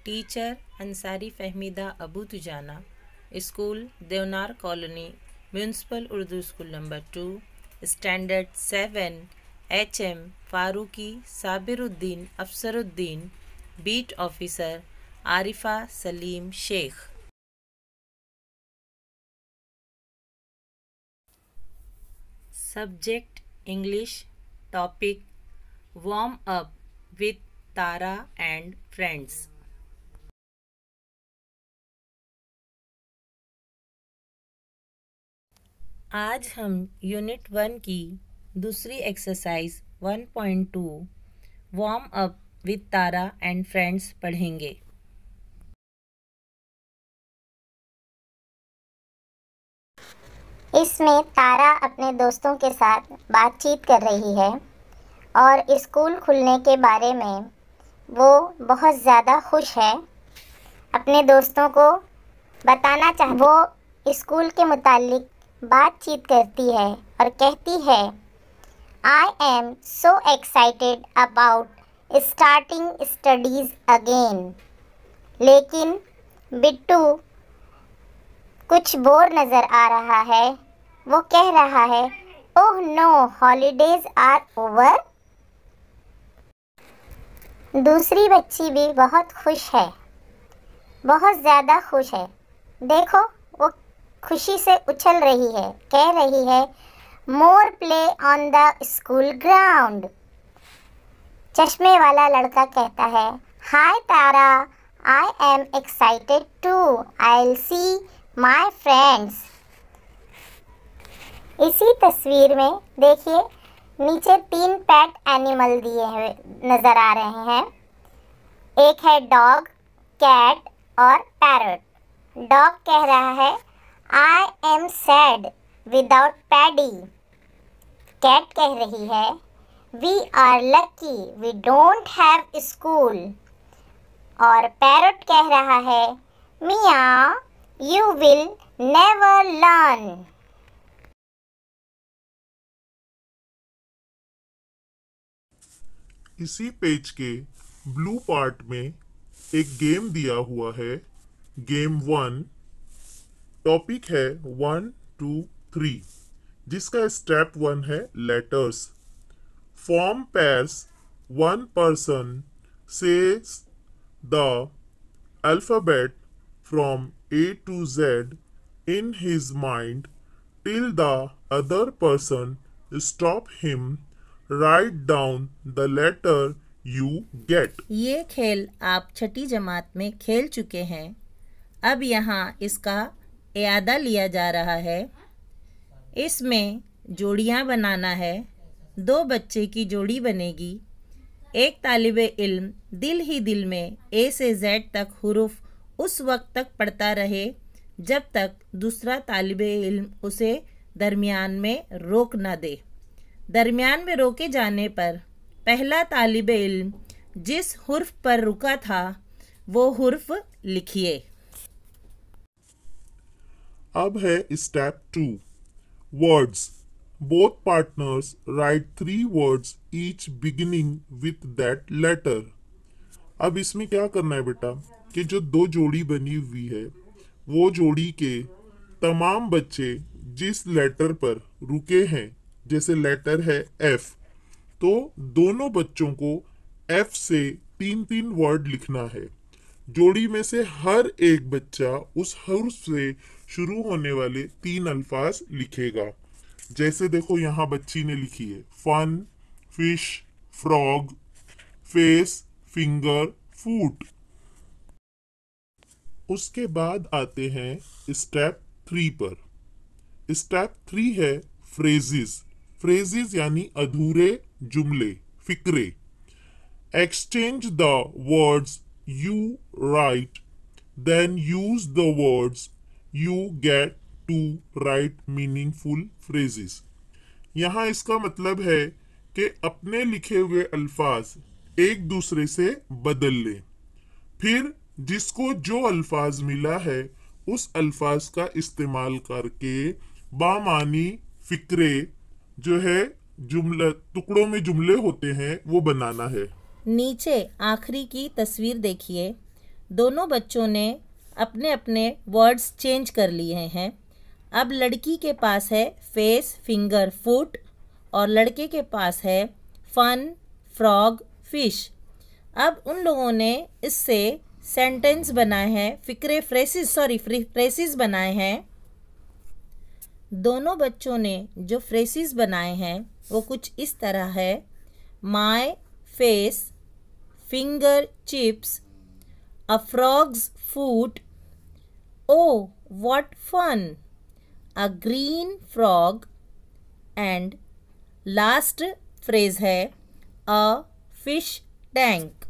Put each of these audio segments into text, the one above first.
Teacher Ansari Fahmida Abu Tujana, school Deonar colony, municipal Urdu school number 2, standard 7, HM Farooqui Sabiruddin Afsaruddin, beat officer Arifa Salim Shaikh. Subject English, topic warm up with Tara and friends. आज हम unit 1 की दूसरी exercise 1.2 warm up with Tara and friends पढ़ेंगे। इसमें तारा अपने दोस्तों के साथ बातचीत कर रही है और स्कूल खुलने के बारे में वो बहुत ज़्यादा खुश है। अपने दोस्तों को बताना वो स्कूल के मुतालिक बातचीत करती है और कहती है, I am so excited about starting studies again. लेकिन बिट्टू कुछ बोर नज़र आ रहा है। वो कह रहा है, oh no, holidays are over. दूसरी बच्ची भी बहुत खुश है, बहुत ज़्यादा खुश है। देखो, वो खुशी से उछल रही है, कह रही है, more play on the school ground. चश्मे वाला लड़का कहता है, hi Tara, I am excited too, I will see my friends. इसी तस्वीर में देखिए, नीचे 3 पेट एनिमल दिए हुए नज़र आ रहे हैं। एक है डॉग, कैट और पैरट। डॉग कह रहा है, I am sad without Paddy. Cat कह रही है, we are lucky we don't have school. और पैरट कह रहा है, मियाँ, यू विल नेवर लर्न। इसी पेज के ब्लू पार्ट में एक गेम दिया हुआ है। गेम 1, टॉपिक है 1, 2, 3, जिसका स्टेप 1 है letters. Form pairs, one person says the alphabet from A to Z in his mind till the other person stop him. Write down the letter you get. ये खेल आप छठी जमात में खेल चुके हैं। अब यहाँ इसका इयादा लिया जा रहा है। इसमें जोड़ियाँ बनाना है। 2 बच्चे की जोड़ी बनेगी। एक तालिबे इल्म दिल ही दिल में A से Z तक हुरूफ उस वक्त तक पढ़ता रहे जब तक दूसरा तालिबे इल्म उसे दरमियान में रोक न दे। दरमियान में रोके जाने पर पहला तालिबे इल्म जिस हुर्फ पर रुका था वो हुर्फ लिखिए। अब है step 2, words. Both partners write 3 words each beginning with that letter. अब इसमें क्या करना है बेटा कि जो 2 जोड़ी बनी हुई है वो जोड़ी के तमाम बच्चे जिस लेटर पर रुके हैं, जैसे लेटर है F, तो दोनों बच्चों को F से 3-3 वर्ड लिखना है। जोड़ी में से हर एक बच्चा उस हर्फ से शुरू होने वाले 3 अल्फाज लिखेगा। जैसे देखो, यहाँ बच्ची ने लिखी है fun, fish, frog, face, finger, foot. उसके बाद आते हैं स्टेप 3 पर। स्टेप 3 है फ्रेजेस। फ्रेजेस यानी अधूरे जुमले, फिक्रे। Exchange the words you write, then use the words you get to write meaningful phrases. यहाँ इसका मतलब है कि अपने लिखे हुए अल्फाज एक दूसरे से बदल लें, फिर जिसको जो अल्फाज मिला है उस अल्फाज का इस्तेमाल करके बामानी फिक्रे जो है जुमला टुकड़ों में जुमले होते हैं वो बनाना है। नीचे आखिरी की तस्वीर देखिए। दोनों बच्चों ने अपने अपने वर्ड्स चेंज कर लिए हैं। अब लड़की के पास है फेस, फिंगर, फुट और लड़के के पास है फन, फ्रॉग, फिश। अब उन लोगों ने इससे सेंटेंस बनाए हैं, फ्रेसिस बनाए हैं। दोनों बच्चों ने जो फ्रेसिस बनाए हैं वो कुछ इस तरह है: my face, finger chips, a frog's foot, oh what fun, a green frog and last phrase है अ फिश टैंक।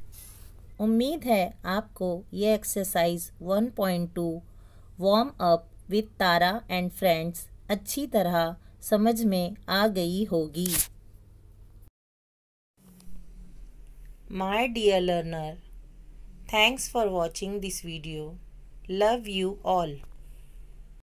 उम्मीद है आपको ये exercise 1.2 warm up with Tara and friends अच्छी तरह समझ में आ गई होगी। My dear learner, thanks for watching this video. Love you all.